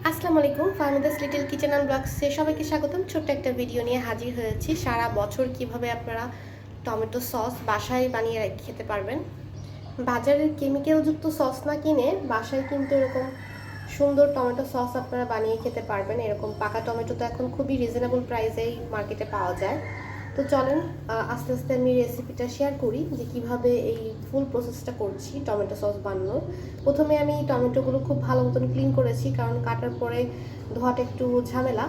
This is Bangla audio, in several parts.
আসসালামু আলাইকুম, ফাহমিদাস লিটল কিচেন অ্যান্ড ব্লগসে সবাইকে স্বাগতম। ছোট্ট একটা ভিডিও নিয়ে হাজির হয়েছি। সারা বছর কিভাবে আপনারা টমেটো সস বাসায় বানিয়ে খেতে পারবেন। বাজারের কেমিক্যালযুক্ত সস না কিনে বাসায় কিন্তু এরকম সুন্দর টমেটো সস আপনারা বানিয়ে খেতে পারবেন। এরকম পাকা টমেটো তো এখন খুবই রিজনেবল প্রাইসেই মার্কেটে পাওয়া যায়। তো চলেন আস্তে আস্তে আমি রেসিপিটা শেয়ার করি যে কিভাবে এই ফুল প্রসেসটা করছি টমেটো সস বানানোর। প্রথমে আমি টমেটোগুলো খুব ভালো মতন ক্লিন করেছি, কারণ কাটার পরে ধোয়াটা একটু ঝামেলা,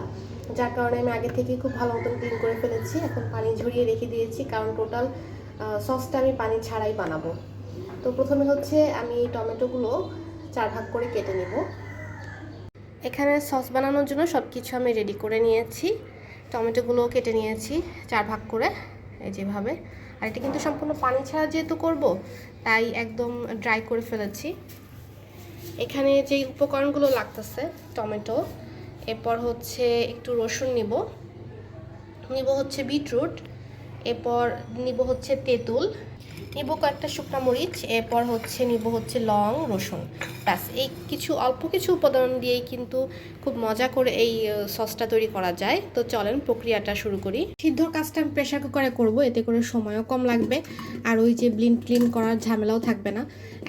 যার কারণে আমি আগে থেকে খুব ভালো মতন ক্লিন করে ফেলেছি। এখন পানি ঝরিয়ে রেখে দিয়েছি, কারণ টোটাল সসটা আমি পানি ছাড়াই বানাবো। তো প্রথমে হচ্ছে আমি এই টমেটোগুলো 4 ভাগ করে কেটে নেব। এখানে সস বানানোর জন্য সব কিছু আমি রেডি করে নিয়েছি। টমেটোগুলো কেটে নিয়েছি 4 ভাগ করে, এই যেভাবে। আর এটা কিন্তু সম্পূর্ণ পানি ছাড়া যেহেতু করব, তাই একদম ড্রাই করে ফেলেছি। এখানে যে উপকরণগুলো লাগতেছে, টমেটো, এরপর হচ্ছে একটু রসুন নিব হচ্ছে বিটরুট, এরপর নিব হচ্ছে তেঁতুল, নিব কয়েকটা শুকনো মরিচ, এরপর হচ্ছে নিব হচ্ছে লং, রসুন। ব্যাস, এই অল্প কিছু উপাদান দিয়েই কিন্তু খুব মজা করে এই সসটা তৈরি করা যায়। তো চলেন প্রক্রিয়াটা শুরু করি। সিদ্ধর কাজটা আমি প্রেশার কুকারে করব, এতে করে সময়ও কম লাগবে আর ওই যে ক্লিন করার ঝামেলাও থাকবে না।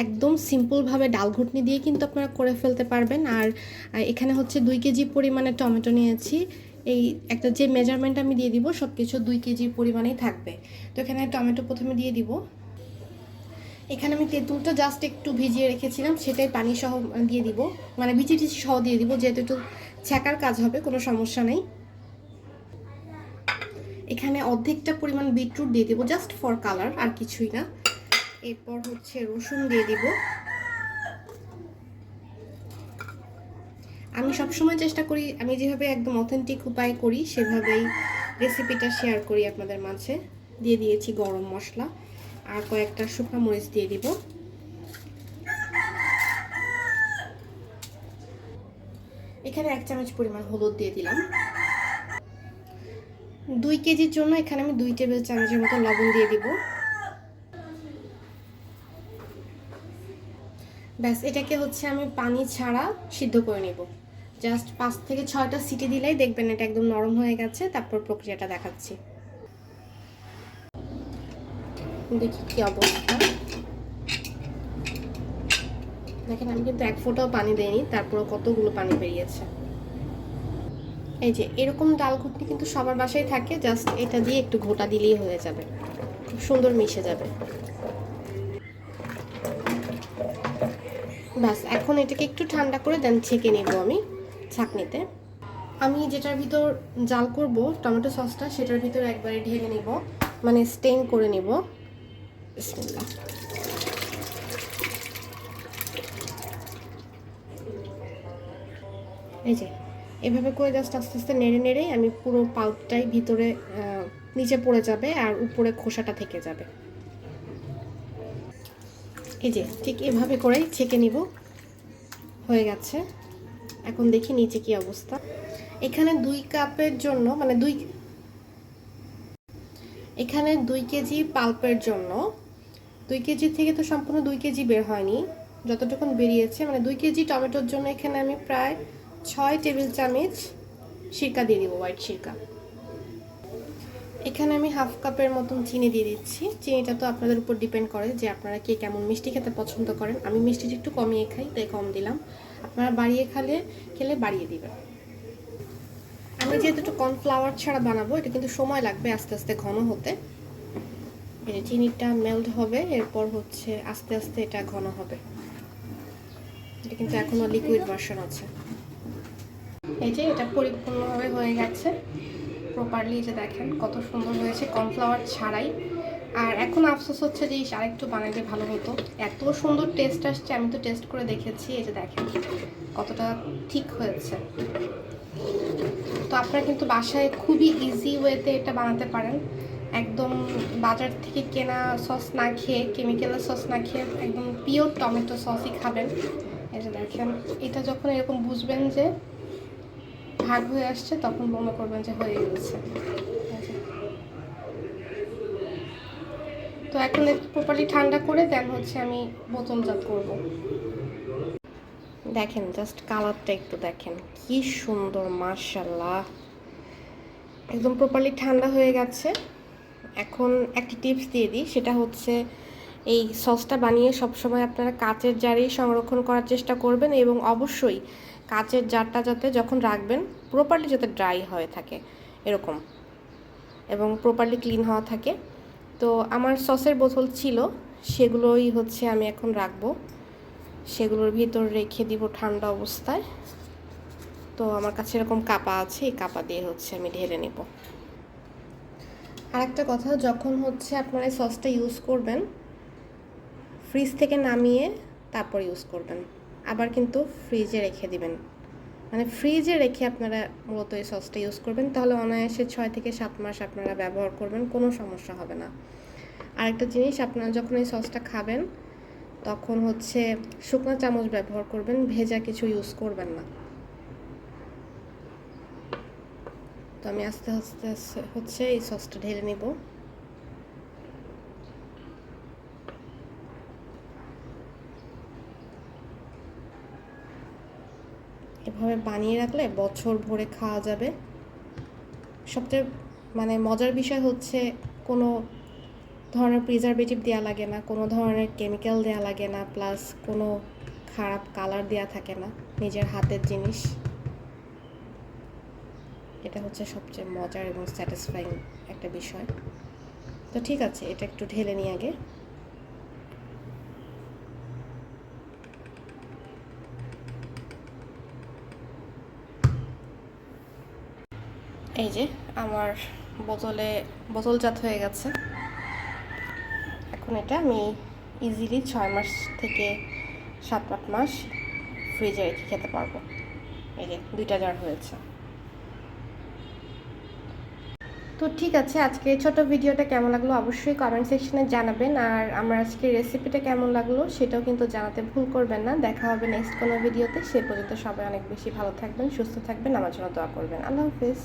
একদম সিম্পলভাবে ডাল ঘুটনি দিয়ে কিন্তু আপনারা করে ফেলতে পারবেন। আর এখানে হচ্ছে 2 কেজি পরিমাণে টমেটো নিয়েছি। এই একটা যে মেজারমেন্ট আমি দিয়ে দিব সব কিছু 2 কেজি পরিমাণেই থাকবে। তো এখানে টমেটো প্রথমে দিয়ে দিব। এখানে আমি তেঁতুলটা জাস্ট একটু ভিজিয়ে রেখেছিলাম, সেটাই পানি সহ দিয়ে দিব, মানে বিচি টিচি সহ দিয়ে দিব, যেহেতু একটু ছ্যাঁকার কাজ হবে, কোনো সমস্যা নেই। এখানে অর্ধেকটা পরিমাণ বিটরুট দিয়ে দিব, জাস্ট ফর কালার, আর কিছুই না। এরপর হচ্ছে রসুন দিয়ে দিব। আমি সবসময় চেষ্টা করি আমি যেভাবে একদম অথেন্টিক উপায় করি সেভাবেই রেসিপিটা শেয়ার করি আপনাদের মাঝে। দিয়ে দিয়েছি গরম মশলা আর কয়েকটা শুকনো মরিচ দিয়ে দিব। এখানে 1 চামচ পরিমাণ হলুদ দিয়ে দিলাম। 2 কেজির জন্য এখানে আমি 2 টেবিল চামচের মতো লবণ দিয়ে দিব। ব্যাস, এটাকে হচ্ছে আমি পানি ছাড়া সিদ্ধ করে নেব। জাস্ট 5 থেকে 6টা সিটি দিলেই দেখবেন এটা একদম নরম হয়ে গেছে। তারপর প্রক্রিয়াটা দেখাচ্ছি, দেখি কি অবস্থা। দেখেন আমি কিন্তু 1 ফোঁটাও পানি দেইনি, তারপর কতগুলো পানি বেরিয়েছে। এই যে এরকম ডাল ঘুটনি কিন্তু সবার বাসায় থাকে, জাস্ট এটা দিয়ে একটু ঘোটা দিলেই হয়ে যাবে, খুব সুন্দর মিশে যাবে। ব্যাস, এখন এটাকে একটু ঠান্ডা করে দেন ছেঁকে নেব আমি ছাঁকনিতে। আমি যেটার ভিতর জাল করব টমেটো সসটা, সেটার ভিতর একবারে ঢেলে নিব, মানে স্টেইন করে নিব। বিসমিল্লাহ। এই যে এভাবে করে জাস্ট আস্তে আস্তে নেড়ে নেড়েই আমি পুরো পাল্পটাই ভিতরে নিচে পড়ে যাবে আর উপরে খোসাটা থেকে যাবে। এই যে ঠিক এভাবে করেই ছেঁকে নিব, হয়ে গেছে। এখন দেখি নিচে কি অবস্থা। এখানে 2 কাপের জন্য, মানে এখানে 2 কেজি পাল্পের জন্য, 2 কেজি থেকে তো সম্পূর্ণ 2 কেজি বের হয়নি, যতটুকু বেরিয়েছে, মানে 2 কেজি টমেটোর জন্য এখানে আমি প্রায় 6 টেবিল চামচ সিরকা দিয়ে দিব, হোয়াইট সিরকা। এখানে আমি হাফ কাপের মতন চিনি দিয়ে দিচ্ছি। চিনিটা তো আপনাদের উপর ডিপেন্ড করে যে আপনারা কে কেমন মিষ্টি খেতে পছন্দ করেন। আমি মিষ্টিটা একটু কমিয়ে খাই, তাই কম দিলাম। আপনারা বাড়িয়ে খেলে বাড়িয়ে দিবেন। আমি যেহেতু একটু কর্নফ্লাওয়ার ছাড়া বানাবো, এটা কিন্তু সময় লাগবে আস্তে আস্তে ঘন হতে। এই চিনিটা মেল্ট হবে, এরপর হচ্ছে আস্তে আস্তে এটা ঘন হবে। এটা কিন্তু এখনো লিকুইড ভার্সন আছে। এই যে এটা পরিপূর্ণভাবে হয়ে গেছে প্রপারলি, যে দেখেন কত সুন্দর হয়েছে কর্নফ্লাওয়ার ছাড়াই। আর এখন আফসোস হচ্ছে যে আরেকটু বানাইলে ভালো হতো, এত সুন্দর টেস্ট আসছে। আমি তো টেস্ট করে দেখেছি, এই যে দেখেন কতটা ঠিক হয়েছে। তো আপনারা কিন্তু বাসায় খুবই ইজি ওয়েতে এটা বানাতে পারেন, একদম বাজার থেকে কেনা সস না খেয়ে, কেমিক্যালের সস না খেয়ে একদম পিওর টমেটো সসই খাবেন। এই যে দেখেন, এটা যখন এরকম বুঝবেন যে ভাগ হয়ে আসছে, তখন মনে করবেন যে হয়ে গেছে। তো এখন প্রপারলি ঠান্ডা করে দেন হচ্ছে আমি বোতলজাত করব। দেখেন জাস্ট কালারটা একটু দেখেন, কি সুন্দর মাশাআল্লাহ। একদম প্রপারলি ঠান্ডা হয়ে গেছে। এখন একটা টিপস দিয়ে দিই, সেটা হচ্ছে এই সসটা বানিয়ে সবসময় আপনারা কাচের জারেই সংরক্ষণ করার চেষ্টা করবেন, এবং অবশ্যই কাচের জারটা যাতে যখন রাখবেন প্রপারলি যাতে ড্রাই হয়ে থাকে এরকম, এবং প্রপারলি ক্লিন হওয়া থাকে। তো আমার সসের বোতল ছিল, সেগুলোই হচ্ছে আমি এখন রাখবো, সেগুলোর ভিতর রেখে দিব ঠান্ডা অবস্থায়। তো আমার কাছে এরকম কাপা আছে, এই কাপা দিয়ে হচ্ছে আমি ঢেলে নেব। আর একটা কথা, যখন হচ্ছে আপনারা এই সসটা ইউজ করবেন ফ্রিজ থেকে নামিয়ে তারপর ইউজ করবেন, আবার কিন্তু ফ্রিজে রেখে দিবেন। মানে ফ্রিজে রেখে আপনারা মূলত এই সসটা ইউজ করবেন, তাহলে অনায়াসে 6 থেকে 7 মাস আপনারা ব্যবহার করবেন, কোনো সমস্যা হবে না। আরেকটা জিনিস, আপনারা যখন এই সসটা খাবেন তখন হচ্ছে শুকনো চামচ ব্যবহার করবেন, ভেজা কিছু ইউজ করবেন না। তো আমি আস্তে আস্তে হচ্ছে এই সসটা ঢেলে নিব। এভাবে বানিয়ে রাখলে বছর ভরে খাওয়া যাবে। সবচেয়ে মানে মজার বিষয় হচ্ছে কোনো ধরনের প্রিজারভেটিভ দেওয়া লাগে না, কোনো ধরনের কেমিক্যাল দেওয়া লাগে না, প্লাস কোনো খারাপ কালার দেওয়া থাকে না, নিজের হাতের জিনিস। এটা হচ্ছে সবচেয়ে মজার এবং স্যাটিসফাইং একটা বিষয়। তো ঠিক আছে, এটা একটু ঢেলে নিই আগে। এই যে আমার বোতলজাত হয়ে গেছে। এখন এটা আমি ইজিলি 6 মাস থেকে 7-8 মাস ফ্রিজে রেখে খেতে পারবো। এই যে 2টা জার হয়েছে। তো ঠিক আছে, আজকে এই ছোটো ভিডিওটা কেমন লাগলো অবশ্যই কমেন্ট সেকশনে জানাবেন, আর আমার আজকের রেসিপিটা কেমন লাগলো সেটাও কিন্তু জানাতে ভুল করবেন না। দেখা হবে নেক্সট কোনো ভিডিওতে। সে পর্যন্ত সবাই অনেক বেশি ভালো থাকবেন, সুস্থ থাকবেন, আমার জন্য দোয়া করবেন। আল্লাহ হাফিজ।